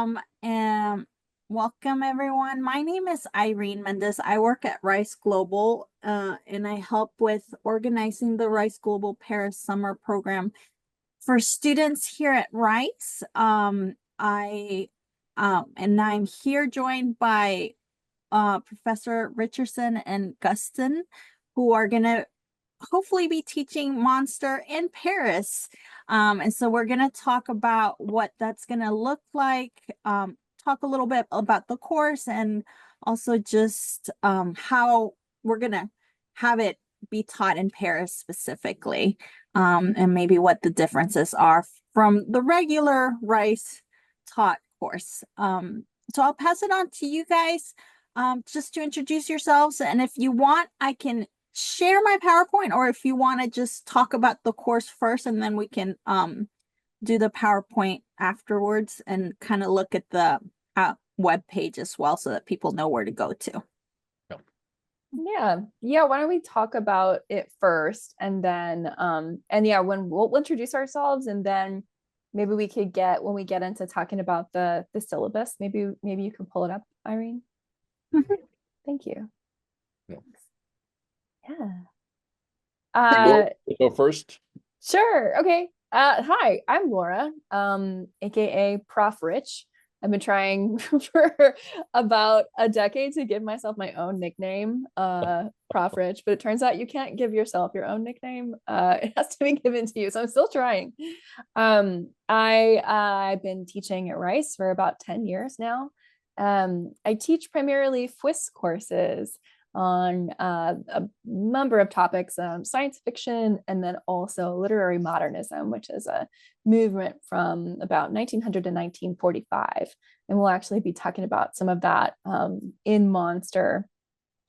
And welcome everyone. My name is Irene Mendez. I work at Rice Global, and I help with organizing the Rice Global Paris Summer Program for students here at Rice. And I'm here joined by Professor Richardson and Guston, who are gonna hopefully be teaching Monster in Paris. And so we're going to talk about what that's going to look like, talk a little bit about the course, and also just how we're going to have it be taught in Paris specifically, and maybe what the differences are from the regular Rice taught course. So I'll pass it on to you guys, just to introduce yourselves. And if you want, I can share my PowerPoint, or if you want to just talk about the course first and then we can do the PowerPoint afterwards and kind of look at the web page as well so that people know where to go to. Yeah, why don't we talk about it first, and then when we'll introduce ourselves, and then maybe we could when we get into talking about the syllabus, maybe you can pull it up, Irene. Thank you. Yeah. Go first. Sure. Okay. Hi, I'm Laura, aka Prof. Rich. I've been trying for about a decade to give myself my own nickname, Prof. Rich, but it turns out you can't give yourself your own nickname. It has to be given to you. So I'm still trying. I've been teaching at Rice for about 10 years now. I teach primarily FWIS courses on a number of topics, science fiction, and then also literary modernism, which is a movement from about 1900 to 1945. And we'll actually be talking about some of that in Monster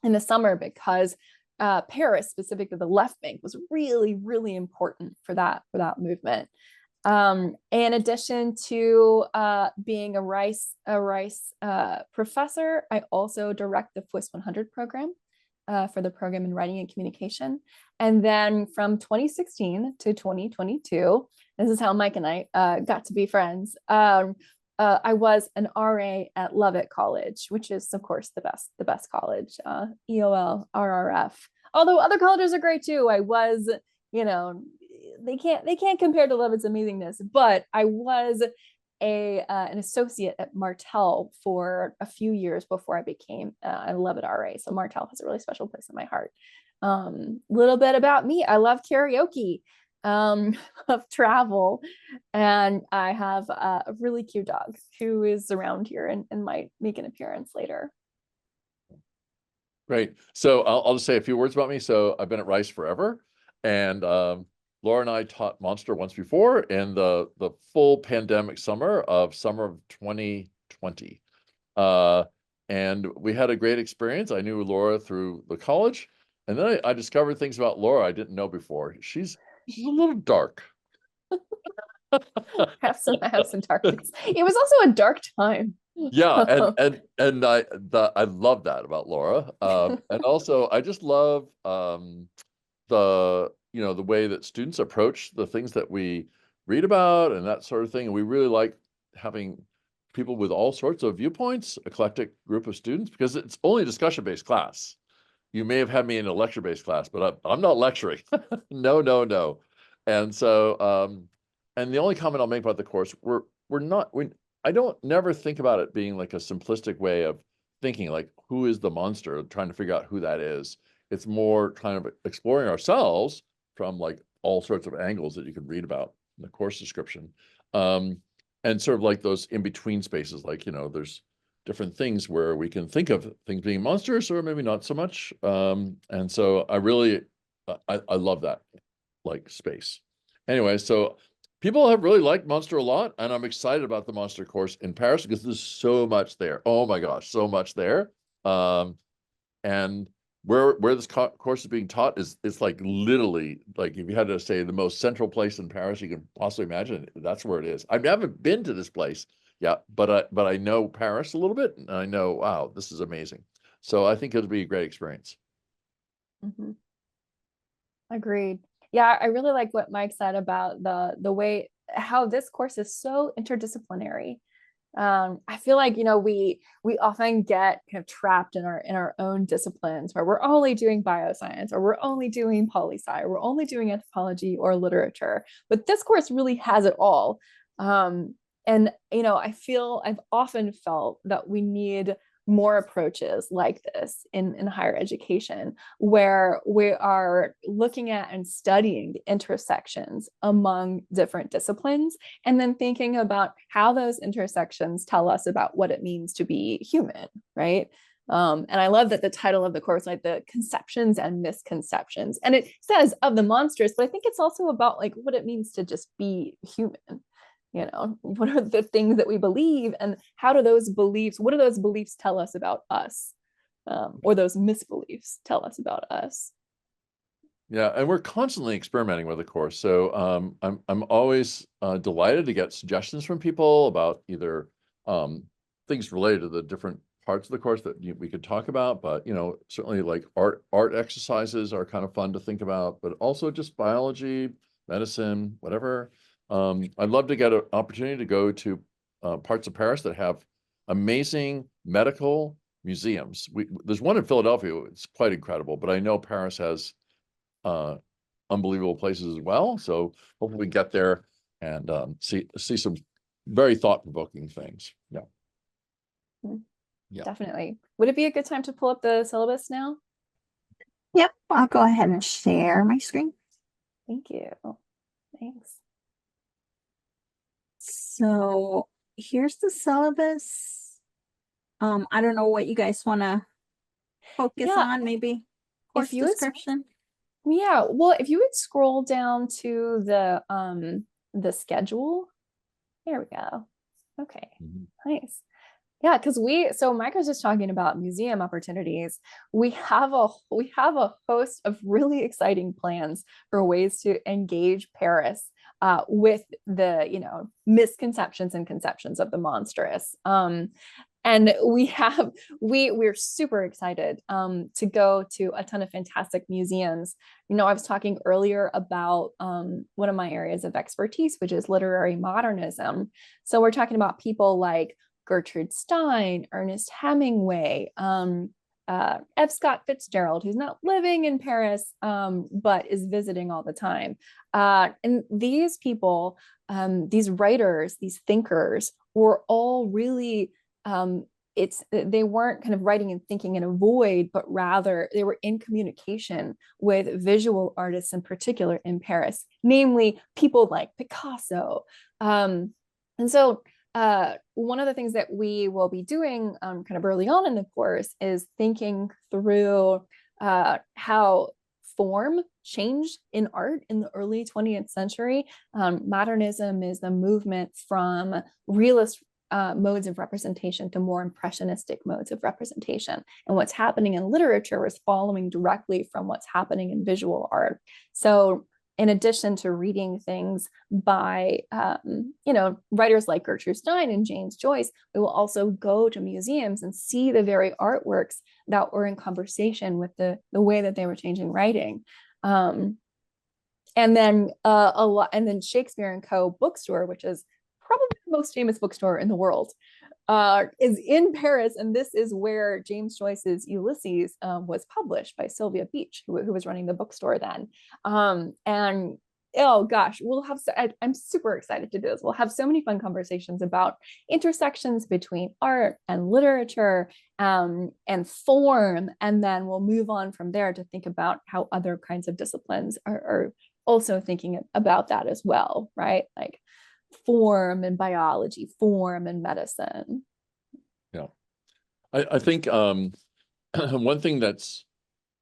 in the summer, because Paris, specifically the left bank, was really, really important for that movement. In addition to being a Rice professor, I also direct the FWIS 100 program for the program in writing and communication. And then from 2016 to 2022, this is how Mike and I got to be friends. I was an RA at Lovett College, which is of course the best college, EOL, RRF. Although other colleges are great too. I was, they can't compare to Lovett's amazingness, but I was an associate at Martell for a few years before I became a Lovett RA. So Martell has a really special place in my heart. Little bit about me: I love karaoke, love travel, and I have a really cute dog who is around here and might make an appearance later. Great. So I'll just say a few words about me. So I've been at Rice forever, and Laura and I taught Monster once before in the full pandemic summer of 2020. And we had a great experience. I knew Laura through the college, and then I discovered things about Laura I didn't know before. She's a little dark. I have some darkness. It was also a dark time. Yeah, and I love that about Laura. And also I just love the way that students approach the things that we read about and that sort of thing. And we really like having people with all sorts of viewpoints, eclectic group of students, because it's only a discussion-based class. You may have had me in a lecture-based class, but I'm not lecturing. No. And so, and the only comment I'll make about the course, I don't never think about it being like a simplistic way of thinking, like, who is the monster, trying to figure out who that is. It's more kind of exploring ourselves from like all sorts of angles that you can read about in the course description. And sort of like those in-between spaces, like, there's different things where we can think of things being monsters or maybe not so much. And so I really, I love that like space. Anyway, so people have really liked Monster a lot, and I'm excited about the Monster course in Paris because there's so much there. Oh my gosh, so much there. And where this course is being taught it's like literally, like, if you had to say the most central place in Paris you can possibly imagine, that's where it is. I haven't been to this place yet, but I know Paris a little bit, and I know, wow, this is amazing. So I think it'll be a great experience. Mm-hmm. Agreed. Yeah, I really like what Mike said about the way how this course is so interdisciplinary. I feel like, we often get kind of trapped in our own disciplines where we're only doing bioscience, or we're only doing poli-sci, or we're only doing anthropology or literature. But this course really has it all. And I've often felt that we need more approaches like this in higher education, where we are looking at and studying the intersections among different disciplines, and then thinking about how those intersections tell us about what it means to be human, right? And I love that the title of the course, like the conceptions and misconceptions, and it says of the monstrous, but I think it's also about like what it means to just be human. What are the things that we believe, and what do those beliefs tell us about us, or those misbeliefs tell us about us? Yeah, and we're constantly experimenting with the course. So I'm always delighted to get suggestions from people about either things related to the different parts of the course that we could talk about, but certainly like art exercises are kind of fun to think about, but also just biology, medicine, whatever. I'd love to get an opportunity to go to parts of Paris that have amazing medical museums. There's one in Philadelphia, it's quite incredible, but I know Paris has unbelievable places as well. So hopefully we get there and see some very thought-provoking things. Yeah. Yeah. Definitely. Would it be a good time to pull up the syllabus now? Yep, I'll go ahead and share my screen. Thank you. Thanks. So here's the syllabus. I don't know what you guys want to focus on, maybe course description. Yeah, well, if you would scroll down to the schedule. There we go. Okay. Nice. Yeah, because Mike was just talking about museum opportunities. We have a host of really exciting plans for ways to engage Paris with the misconceptions and conceptions of the monstrous. And we're super excited to go to a ton of fantastic museums. I was talking earlier about one of my areas of expertise, which is literary modernism. So we're talking about people like Gertrude Stein, Ernest Hemingway, F. Scott Fitzgerald, who's not living in Paris, but is visiting all the time. And these people, these writers, these thinkers were all really, they weren't kind of writing and thinking in a void, but rather they were in communication with visual artists in particular in Paris, namely people like Picasso. And so one of the things that we will be doing kind of early on in the course is thinking through how form changed in art in the early 20th century. Modernism is the movement from realist modes of representation to more impressionistic modes of representation. And what's happening in literature is following directly from what's happening in visual art. So in addition to reading things by, writers like Gertrude Stein and James Joyce, we will also go to museums and see the very artworks that were in conversation with the way that they were changing writing. And then Shakespeare and Co. bookstore, which is probably the most famous bookstore in the world, is in Paris, and this is where James Joyce's Ulysses was published by Sylvia Beach, who was running the bookstore then. And oh gosh, I'm super excited to do this. We'll have so many fun conversations about intersections between art and literature and form, and then we'll move on from there to think about how other kinds of disciplines are also thinking about that as well, right? Like form and biology, form and medicine. Yeah. I think one thing that's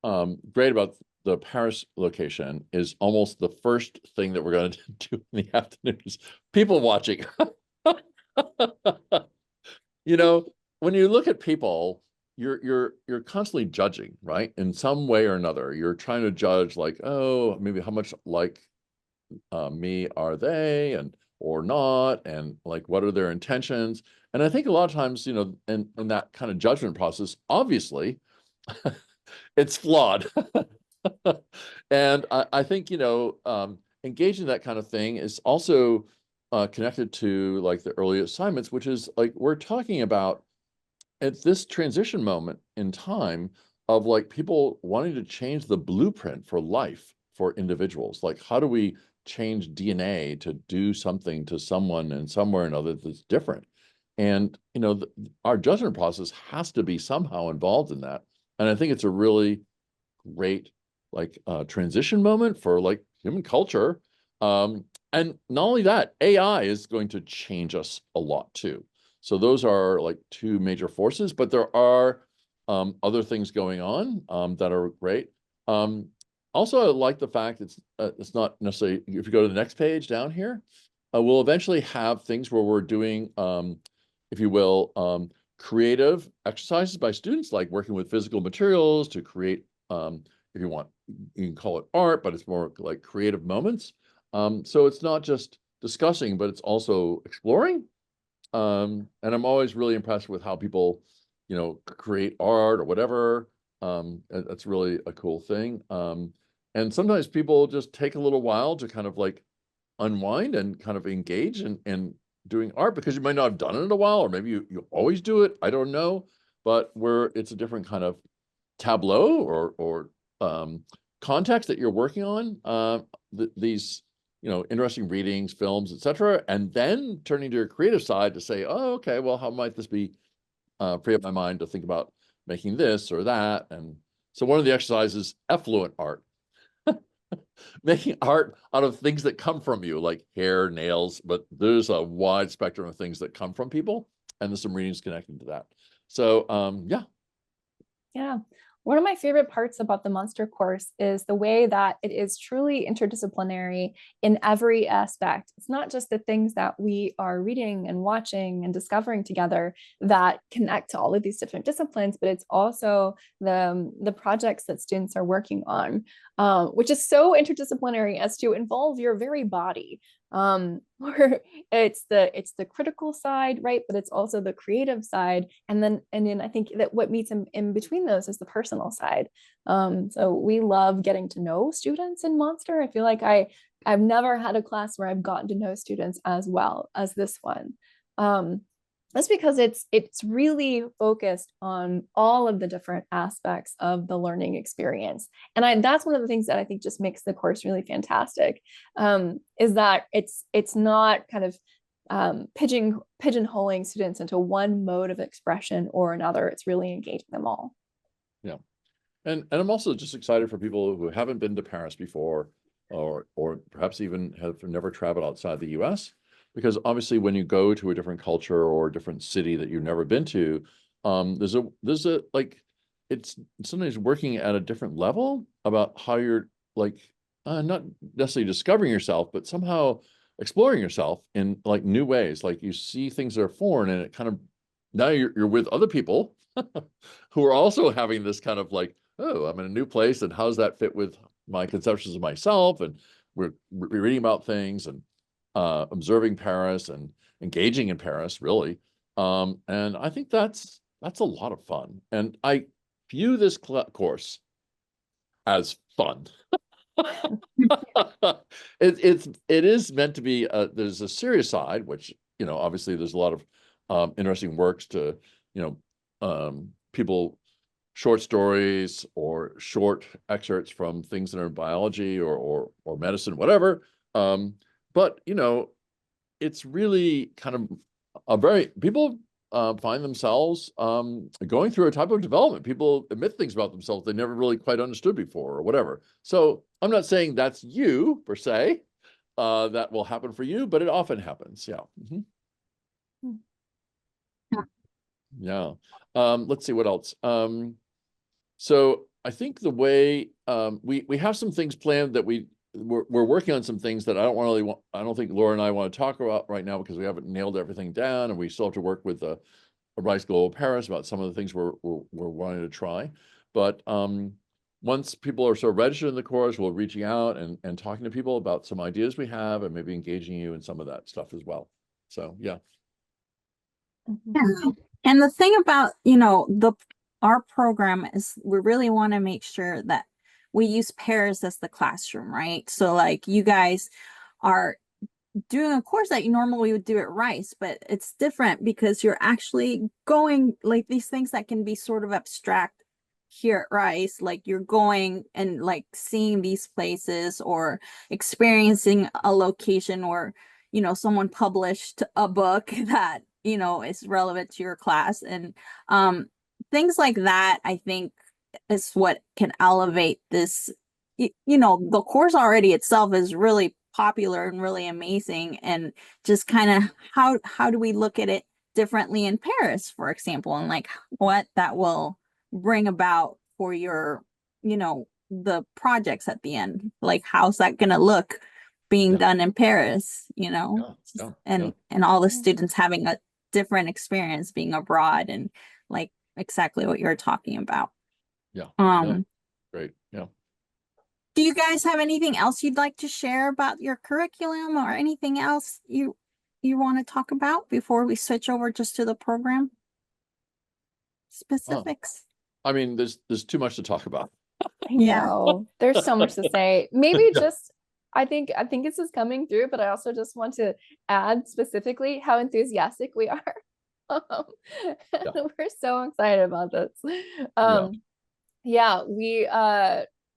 great about the Paris location is almost the first thing that we're going to do in the afternoon is people watching. When you look at people, you're constantly judging, right? In some way or another, you're trying to judge like, oh, maybe how much like me are they, and or not, and like what are their intentions. And I think a lot of times, in that kind of judgment process, obviously it's flawed. And I think engaging that kind of thing is also connected to like the early assignments, which is like we're talking about at this transition moment in time of like people wanting to change the blueprint for life for individuals. Like, how do we change DNA to do something to someone and somewhere or another that's different? And, you know, our judgment process has to be somehow involved in that. And I think it's a really great like transition moment for like human culture. And not only that, AI is going to change us a lot too. So those are like two major forces, but there are other things going on that are great. Also, I like the fact it's not necessarily, if you go to the next page down here, we'll eventually have things where we're doing, if you will, creative exercises by students, like working with physical materials to create, if you want, you can call it art, but it's more like creative moments. So it's not just discussing, but it's also exploring. And I'm always really impressed with how people, you know, create art or whatever. That's really a cool thing. And sometimes people just take a little while to kind of like unwind and kind of engage in doing art because you might not have done it in a while, or maybe you always do it. I don't know, but where it's a different kind of tableau or context that you're working on, these, you know, interesting readings, films, etc., and then turning to your creative side to say, oh, okay, well, how might this be free up my mind to think about making this or that? And so one of the exercises, effluent art, making art out of things that come from you, like hair, nails, but there's a wide spectrum of things that come from people, and there's some readings connected to that. So yeah. Yeah. One of my favorite parts about the Monster course is the way that it is truly interdisciplinary in every aspect. It's not just the things that we are reading and watching and discovering together that connect to all of these different disciplines, but it's also the projects that students are working on, which is so interdisciplinary as to involve your very body. Where it's the critical side, right, but it's also the creative side, and then I think that what meets in between those is the personal side. So we love getting to know students in Monster. I feel like I've never had a class where I've gotten to know students as well as this one. That's because it's really focused on all of the different aspects of the learning experience. And that's one of the things that I think just makes the course really fantastic, is that it's not kind of pigeonholing students into one mode of expression or another. It's really engaging them all. Yeah. And I'm also just excited for people who haven't been to Paris before, or perhaps even have never traveled outside the US, because obviously when you go to a different culture or a different city that you've never been to, there's a like, it's sometimes working at a different level about how you're like not necessarily discovering yourself, but somehow exploring yourself in like new ways. Like you see things that are foreign, and it kind of, now you're with other people who are also having this kind of like, oh, I'm in a new place, and how does that fit with my conceptions of myself? And we're reading about things and observing Paris and engaging in Paris, really. And I think that's a lot of fun. And I view this course as fun. It is meant to be, there's a serious side, which, you know, obviously there's a lot of interesting works to, you know, people, short stories or short excerpts from things that are in biology or medicine, whatever. But, you know, it's really kind of a very, people find themselves going through a type of development. People admit things about themselves they never really quite understood before or whatever. So I'm not saying that's you per se, that will happen for you, but it often happens. Yeah. Mm-hmm. Yeah. Let's see what else. So I think the way we have some things planned that we're working on, some things that I don't think Laura and I want to talk about right now because we haven't nailed everything down, and we still have to work with Rice Global Paris about some of the things we're wanting to try. But once people are sort of registered in the course, we'll reaching out and talking to people about some ideas we have, and maybe engaging you in some of that stuff as well. So yeah. Yeah. And the thing about, you know, our program is we really want to make sure that we use Paris as the classroom, right? So like you guys are doing a course that you normally would do at Rice, but it's different because you're actually going like these things that can be sort of abstract here at Rice, like you're going and like seeing these places or experiencing a location or, you know, someone published a book that, you know, is relevant to your class. And things like that, I think, is what can elevate this. You know, the course already itself is really popular and really amazing, and just kind of how do we look at it differently in Paris, for example, and like what that will bring about for your, you know, the projects at the end, like how's that going to look being Yeah. done in Paris, you know, and all the students having a different experience being abroad, and like exactly what you're talking about. Yeah. Great. Yeah. Do you guys have anything else you'd like to share about your curriculum or anything else you want to talk about before we switch over just to the program specifics? I mean, there's too much to talk about. I know there's so much to say. Maybe just I think this is coming through, but I also just want to add specifically how enthusiastic we are. We're so excited about this. We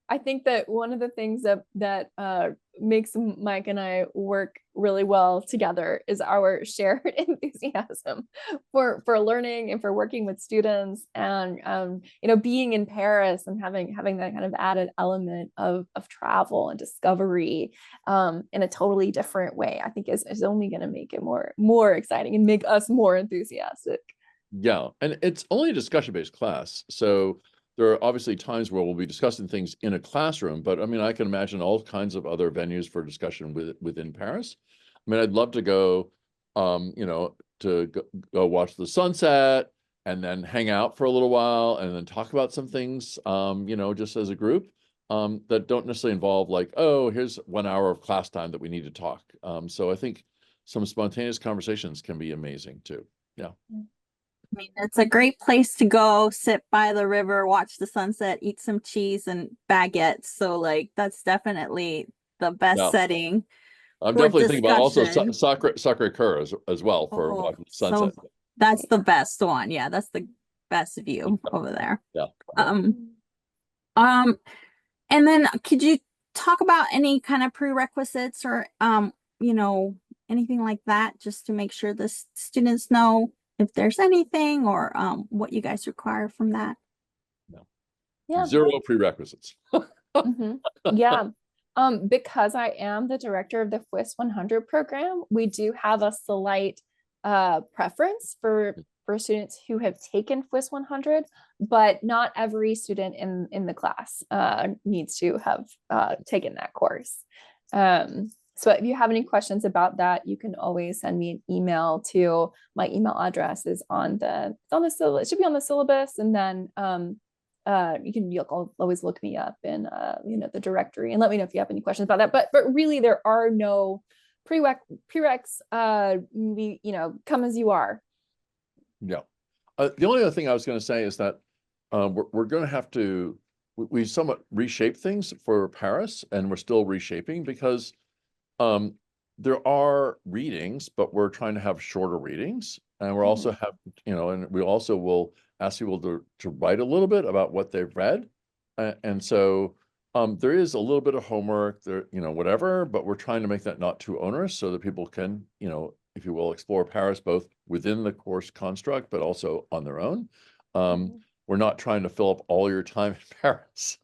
I think that one of the things that makes Mike and I work really well together is our shared enthusiasm for learning and for working with students, and you know, being in Paris and having that kind of added element of travel and discovery in a totally different way, I think is only going to make it more exciting and make us more enthusiastic. Yeah, and it's only a discussion-based class, so there are obviously times where we'll be discussing things in a classroom, but I mean, I can imagine all kinds of other venues for discussion within Paris. I mean, I'd love to go, you know, to go watch the sunset and then hang out for a little while and then talk about some things, you know, just as a group, that don't necessarily involve like, oh, here's 1 hour of class time that we need to talk. So I think some spontaneous conversations can be amazing too. Yeah. I mean, it's a great place to go, sit by the river, watch the sunset, eat some cheese and baguettes. So like that's definitely the best setting I'm for definitely thinking about also discussion. Sacré-Cœur as well for Oh, watching the sunset. so that's the best one. Yeah, that's the best view over there. Yeah. Um, and then could you talk about any kind of prerequisites or you know, anything like that, just to make sure the students know if there's anything or what you guys require from that? Yeah. Zero prerequisites. Yeah. Because I am the director of the FWIS 100 program, we do have a slight preference for students who have taken FWIS 100, but not every student in the class needs to have taken that course. So if you have any questions about that, you can always send me an email to my email address is on the syllabus. It should be on the syllabus, and then you'll always look me up in you know, the directory and let me know if you have any questions about that. But really, there are no prereqs. You know, come as you are. Yeah. The only other thing I was going to say is that we're going to have to we somewhat reshape things for Paris, and we're still reshaping because there are readings, but we're trying to have shorter readings, and we're also have, you know, and we also will ask people to write a little bit about what they've read, and so there is a little bit of homework there, you know, whatever, but we're trying to make that not too onerous so that people can, you know, if you will, explore Paris both within the course construct but also on their own. We're not trying to fill up all your time in Paris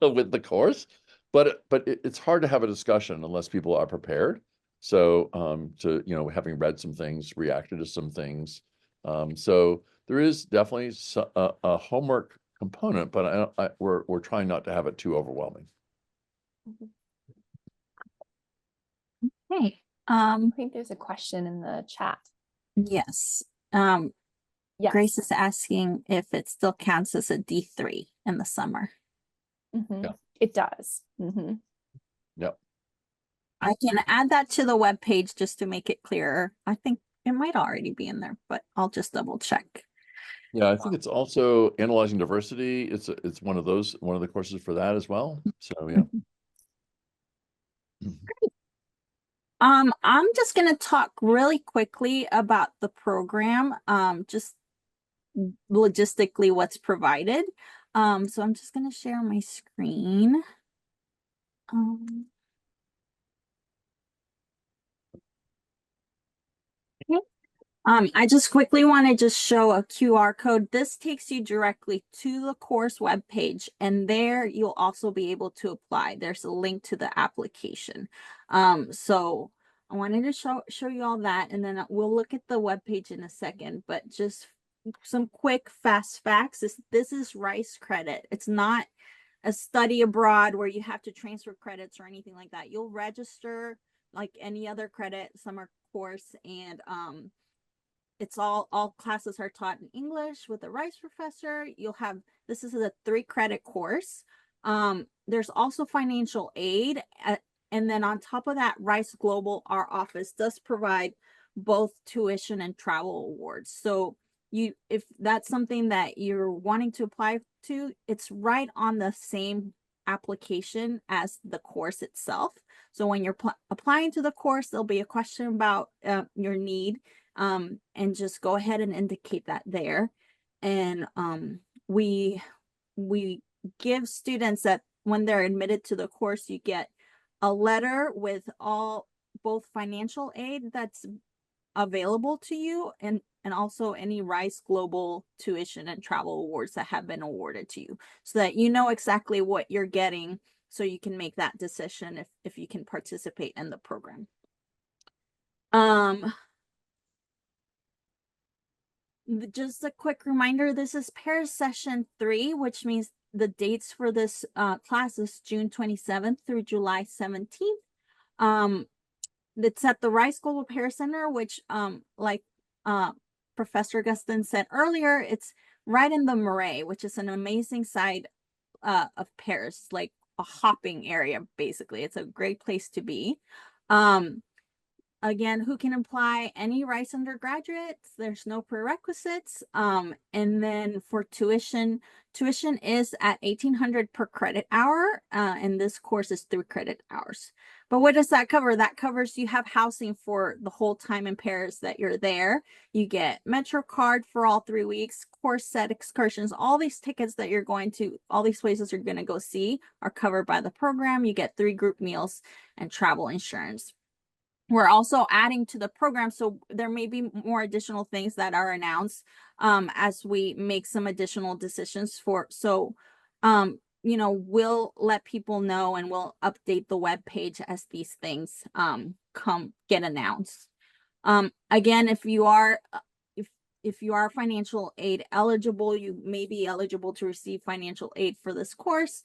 with the course, but it's hard to have a discussion unless people are prepared. So to, you know, having read some things, reacted to some things. So there is definitely a homework component, but we're trying not to have it too overwhelming. Hey, I think there's a question in the chat. yes. Yes. Grace is asking if it still counts as a D3 in the summer. Yeah. It does. Yep. I can add that to the web page just to make it clearer. I think it might already be in there, but I'll just double check. Yeah, I think it's also analyzing diversity. It's one of the courses for that as well. So yeah. I'm just gonna talk really quickly about the program, just logistically what's provided. So I'm just gonna share my screen. Um, I just quickly want to just show a QR code. This takes you directly to the course webpage, and there you'll also be able to apply. There's a link to the application. So I wanted to show you all that, and then we'll look at the webpage in a second, but just some quick fast facts. This is Rice credit. It's not a study abroad where you have to transfer credits or anything like that. You'll register like any other credit, summer course, and it's all classes are taught in English with a Rice professor. You'll have, this is a 3-credit course. There's also financial aid. And then on top of that, Rice Global, our office does provide both tuition and travel awards. So if that's something that you're wanting to apply to, it's right on the same application as the course itself. So when you're applying to the course, there'll be a question about your need, and just go ahead and indicate that there. And we give students that when they're admitted to the course, you get a letter with both financial aid that's available to you, and also any Rice Global tuition and travel awards that have been awarded to you, so that you know exactly what you're getting, so you can make that decision if you can participate in the program. Just a quick reminder, this is Paris session 3, which means the dates for this class is June 27th through July 17th. It's at the Rice Global Paris Center, which like Professor Gustin said earlier, it's right in the Marais, which is an amazing side of Paris, like a hopping area, basically. It's a great place to be. Again, who can apply? Any Rice undergraduates. There's no prerequisites. And then for tuition is at $1,800 per credit hour. And this course is 3 credit hours. But what does that cover? That covers, you have housing for the whole time in Paris that you're there. You get Metro card for all 3 weeks, course set excursions, all these tickets that you're going to, all these places you're going to go see are covered by the program. You get 3 group meals and travel insurance. We're also adding to the program, so there may be more additional things that are announced as we make some additional decisions for. So, you know, we'll let people know, and we'll update the web page as these things get announced. Again, if you are financial aid eligible, you may be eligible to receive financial aid for this course.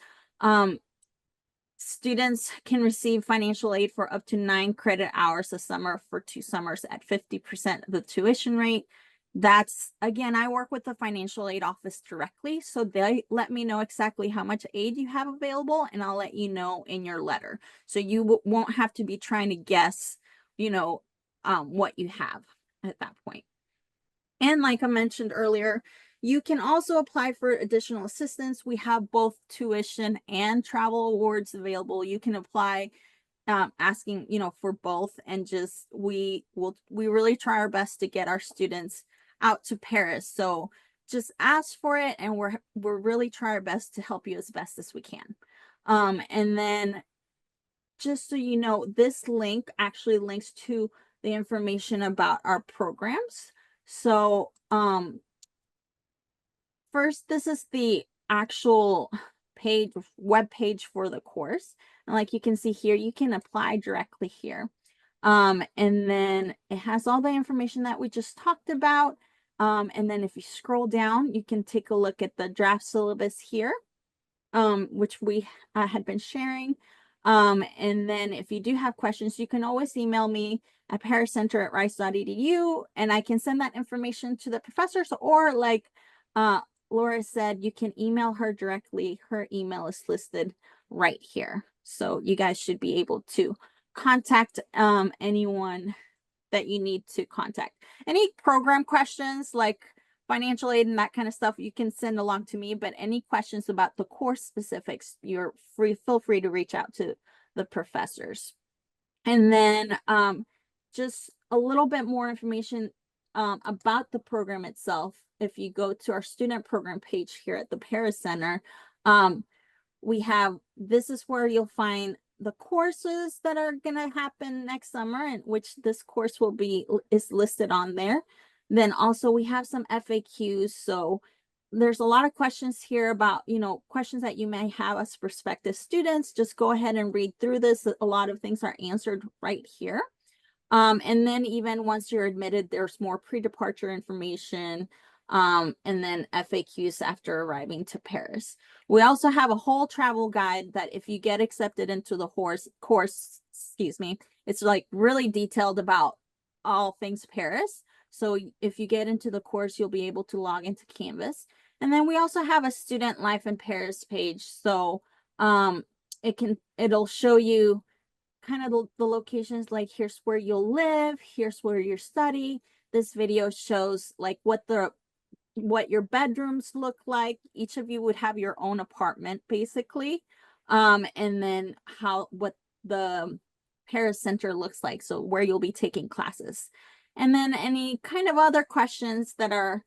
Students can receive financial aid for up to 9 credit hours a summer for 2 summers at 50% of the tuition rate. That's, again, I work with the financial aid office directly, so they let me know exactly how much aid you have available, and I'll let you know in your letter. So you won't have to be trying to guess, you know, what you have at that point. And like I mentioned earlier, you can also apply for additional assistance. We have both tuition and travel awards available. You can apply asking, you know, for both, and just we really try our best to get our students out to Paris. So just ask for it, and we're really try our best to help you as best as we can. And then just so you know, this link actually links to the information about our programs. So first, this is the actual web page for the course. And like you can see here, you can apply directly here. And then it has all the information that we just talked about. And then if you scroll down, you can take a look at the draft syllabus here, which we had been sharing. And then if you do have questions, you can always email me at pariscenter@rice.edu, and I can send that information to the professors, or like Laura said, you can email her directly. Her email is listed right here. So you guys should be able to contact anyone that you need to contact. Any program questions like financial aid and that kind of stuff, you can send along to me, but any questions about the course specifics, feel free to reach out to the professors. And then just a little bit more information about the program itself. If you go to our student program page here at the Paris Center, we have, this is where you'll find the courses that are going to happen next summer, and which this course will be is listed on there. Then also we have some FAQs. So there's a lot of questions here about, questions that you may have as prospective students. Just go ahead and read through this. A lot of things are answered right here. And then even once you're admitted, there's more pre-departure information, and then FAQs after arriving to Paris. We also have a whole travel guide that if you get accepted into the course, it's like really detailed about all things Paris. So if you get into the course, you'll be able to log into Canvas. And then we also have a student life in Paris page. So it'll show you kind of the locations, like here's where you'll live, here's where you study. This video shows like what your bedrooms look like. Each of you would have your own apartment basically. And then what the Paris Center looks like, so where you'll be taking classes. And then any kind of other questions that are,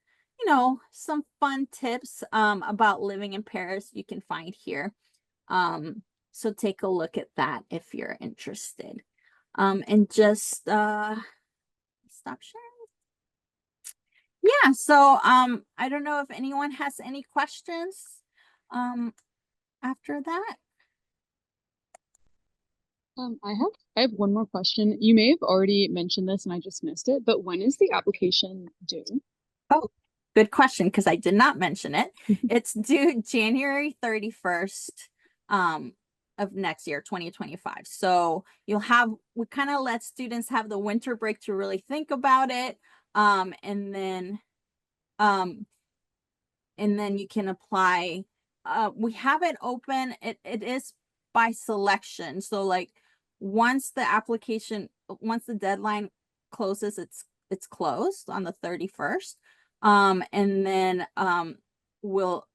some fun tips about living in Paris, you can find here. So take a look at that if you're interested. And just stop sharing. Yeah, so I don't know if anyone has any questions after that. I have one more question. You may have already mentioned this and I just missed it, but when is the application due? Oh, good question, because I did not mention it. It's due January 31st of next year, 2025. So we kind of let students have the winter break to really think about it. And then you can apply. We have it open. It is by selection. So like once the deadline closes, it's closed on the 31st. And then we'll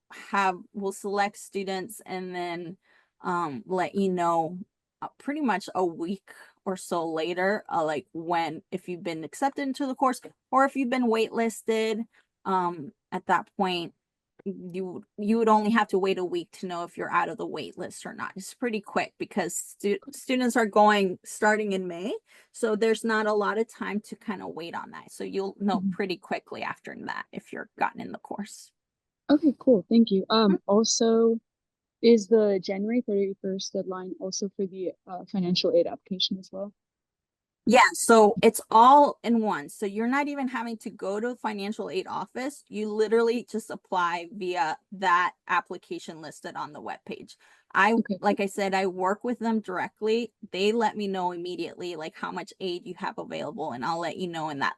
select students and then let you know pretty much a week or so later, like if you've been accepted into the course or if you've been waitlisted. At that point, you would only have to wait a week to know if you're out of the wait list or not. It's pretty quick because students are starting in May, so there's not a lot of time to kind of wait on that. So you'll know pretty quickly after that if you're gotten in the course. Okay, cool. Thank you. Also, is the January 31st deadline also for the financial aid application as well? Yeah, so it's all in one. So you're not even having to go to the financial aid office. You literally just apply via that application listed on the webpage. Like I said, I work with them directly. They let me know immediately like how much aid you have available, and I'll let you know in that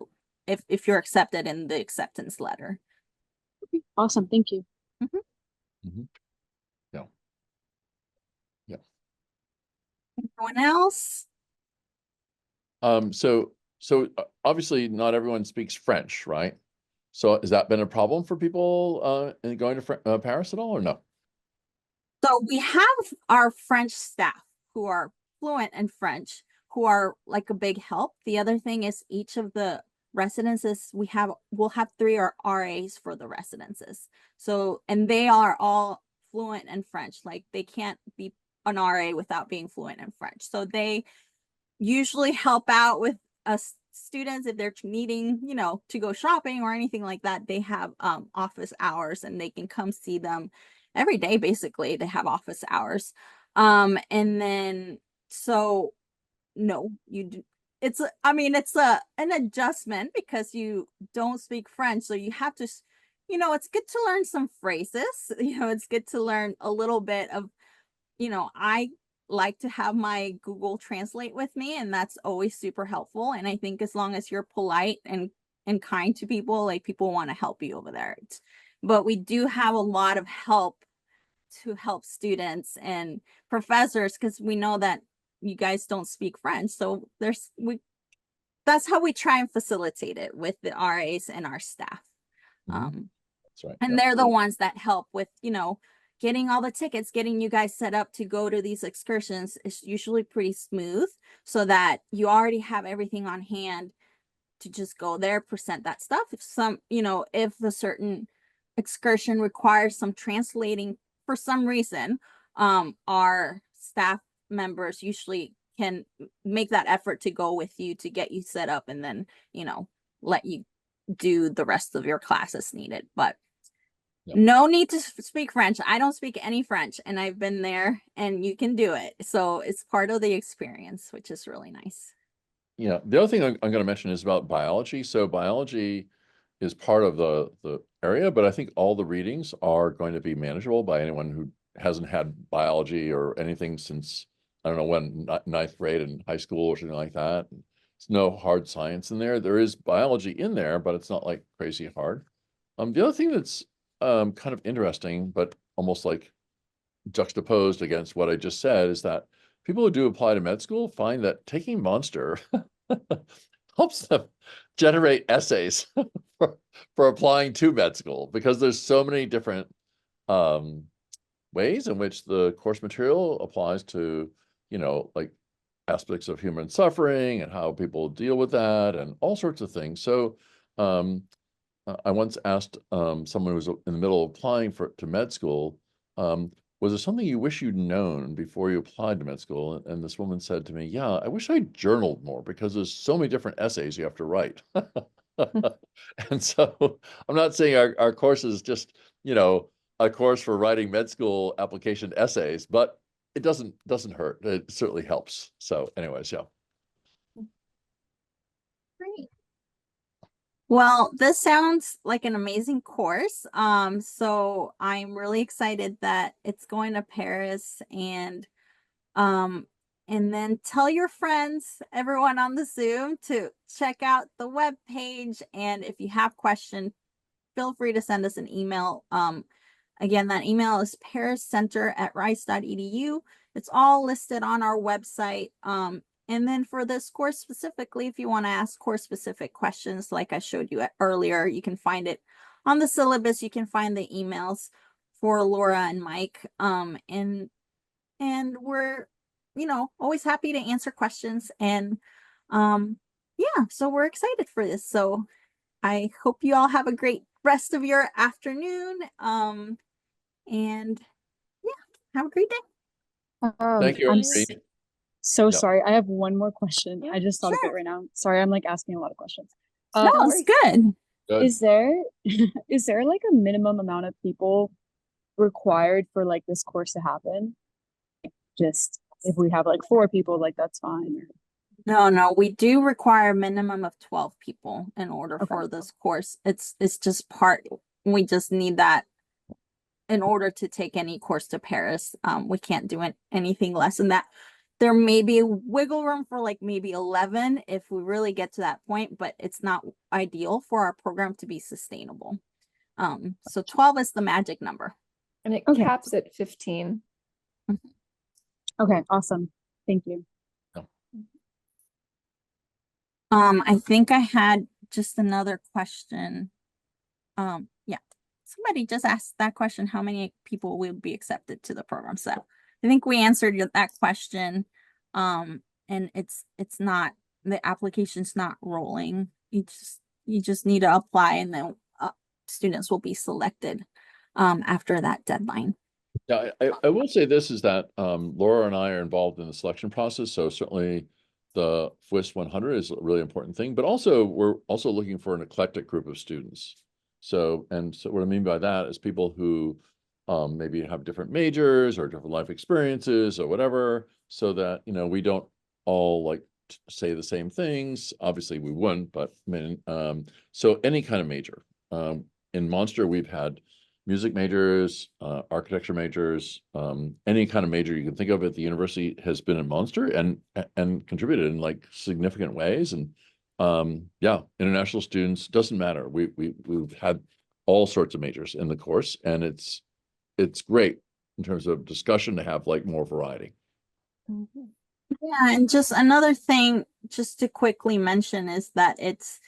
if you're accepted in the acceptance letter. Okay, awesome. Thank you. Yeah. Yeah. Anyone else? So obviously not everyone speaks French, right? So has that been a problem for people in going to Paris at all, or no? So we have our French staff who are fluent in French, who are like a big help. The other thing is each of the residences we'll have 3 RAs for the residences. So, and they are all fluent in French. Like they can't be an RA without being fluent in French. So they usually help out with us students if they're needing, to go shopping or anything like that. They have office hours and they can come see them every day. Basically, they have office hours. And then so no, it's an adjustment because you don't speak French, so you have to, it's good to learn some phrases. It's good to learn a little bit of, I like to have my Google Translate with me, and that's always super helpful. And I think as long as you're polite and kind to people, like people want to help you over there. But we do have a lot of help to help students and professors because we know that you guys don't speak French. So that's how we try and facilitate it with the RAs and our staff. That's right. And they're the ones that help with, getting all the tickets, getting you guys set up to go to these excursions is usually pretty smooth, so that you already have everything on hand to just go there, present that stuff. If some, if a certain excursion requires some translating for some reason, our staff members usually can make that effort to go with you to get you set up, and then, let you do the rest of your classes needed. But no need to speak French. I don't speak any French, and I've been there, and you can do it. So it's part of the experience, which is really nice. Yeah, the other thing I'm going to mention is about biology. So biology is part of the area, but I think all the readings are going to be manageable by anyone who hasn't had biology or anything since, I don't know when, ninth grade in high school or something like that. There's no hard science in there. There is biology in there, but it's not like crazy hard. The other thing that's kind of interesting, but almost like juxtaposed against what I just said, is that people who do apply to med school find that taking Monster helps them generate essays for applying to med school, because there's so many different ways in which the course material applies to, like aspects of human suffering and how people deal with that and all sorts of things. So I once asked someone who was in the middle of applying to med school, was there something you wish you'd known before you applied to med school? And this woman said to me, yeah, I wish I journaled more, because there's so many different essays you have to write. And so I'm not saying our course is just, a course for writing med school application essays, but it doesn't hurt. It certainly helps. So anyways, yeah. Great. Well, this sounds like an amazing course. So I'm really excited that it's going to Paris, and then tell your friends, everyone on the Zoom, to check out the web page. And if you have questions, feel free to send us an email. Again, that email is pariscenter@rice.edu. It's all listed on our website. And then for this course specifically, if you want to ask course specific questions, like I showed you earlier, you can find it on the syllabus. You can find the emails for Laura and Mike. And we're, always happy to answer questions. And yeah, so we're excited for this. So I hope you all have a great rest of your afternoon. And yeah, have a great day. Thank you. I'm Irene. so Yeah. sorry. I have one more question. Yeah, I just thought of it sure. right now. Sorry, I'm like asking a lot of questions. No, it's good. Good. Is there is there like a minimum amount of people required for like this course to happen? Just if we have like 4 people, like that's fine. No, we do require a minimum of 12 people in order Okay. for this course. It's just we just need that in order to take any course to Paris. We can't do anything less than that. There may be a wiggle room for like maybe 11 if we really get to that point, but it's not ideal for our program to be sustainable. So 12 is the magic number. And it Okay. caps at 15. Okay, awesome. Thank you. I think I had just another question. Yeah, somebody just asked that question, how many people will be accepted to the program? So I think we answered that question. And it's not, the application's not rolling. You just need to apply, and then students will be selected after that deadline. Yeah, I will say this is that Laura and I are involved in the selection process, so certainly the FWIS 100 is a really important thing, but also we're also looking for an eclectic group of students. So what I mean by that is people who maybe have different majors or different life experiences or whatever, so that, we don't all like say the same things. Obviously we wouldn't, but I mean, so any kind of major. In Monster, we've had music majors, architecture majors, any kind of major you can think of at the university has been in Monster and contributed in like significant ways. And yeah, international students, doesn't matter. We've had all sorts of majors in the course, and it's great in terms of discussion to have like more variety. Yeah, and just another thing just to quickly mention is that it's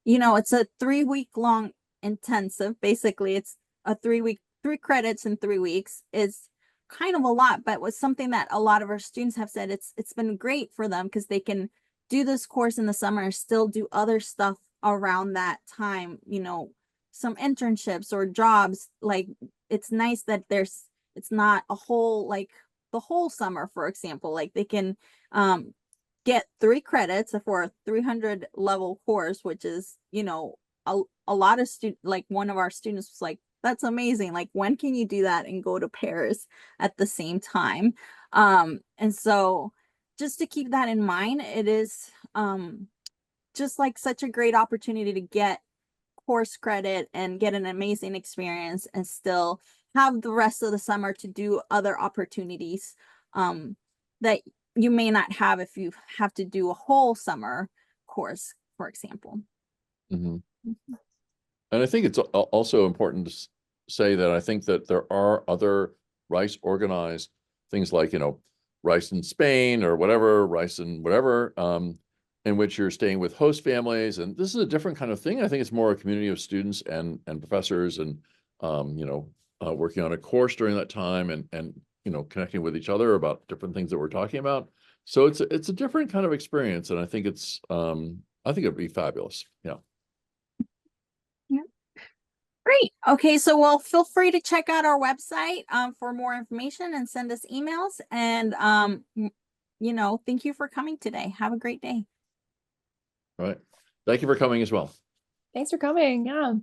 a 3-week long intensive. Basically, it's a 3-week 3 credits in 3 weeks is kind of a lot, but was something that a lot of our students have said it's been great for them because they can do this course in the summer and still do other stuff around that time, you know, some internships or jobs. Like it's nice that it's not a whole, like the whole summer, for example. Like they can get 3 credits for a 300 level course, which is, you know, a lot of like one of our students was like, that's amazing. Like, when can you do that and go to Paris at the same time? And so just to keep that in mind, it is just like such a great opportunity to get course credit and get an amazing experience and still have the rest of the summer to do other opportunities that you may not have if you have to do a whole summer course, for example. Mhm. And I think it's also important to say that I think that there are other rice organized things like, you know, rice in Spain or whatever, rice in whatever, in which you're staying with host families. And this is a different kind of thing. I think it's more a community of students and professors and, you know, working on a course during that time and, you know, connecting with each other about different things that we're talking about. So it's a different kind of experience. And I think I think it'd be fabulous. Yeah. Great. Okay, so well, feel free to check out our website for more information and send us emails. And you know, thank you for coming today. Have a great day. All right. Thank you for coming as well. Thanks for coming. Yeah.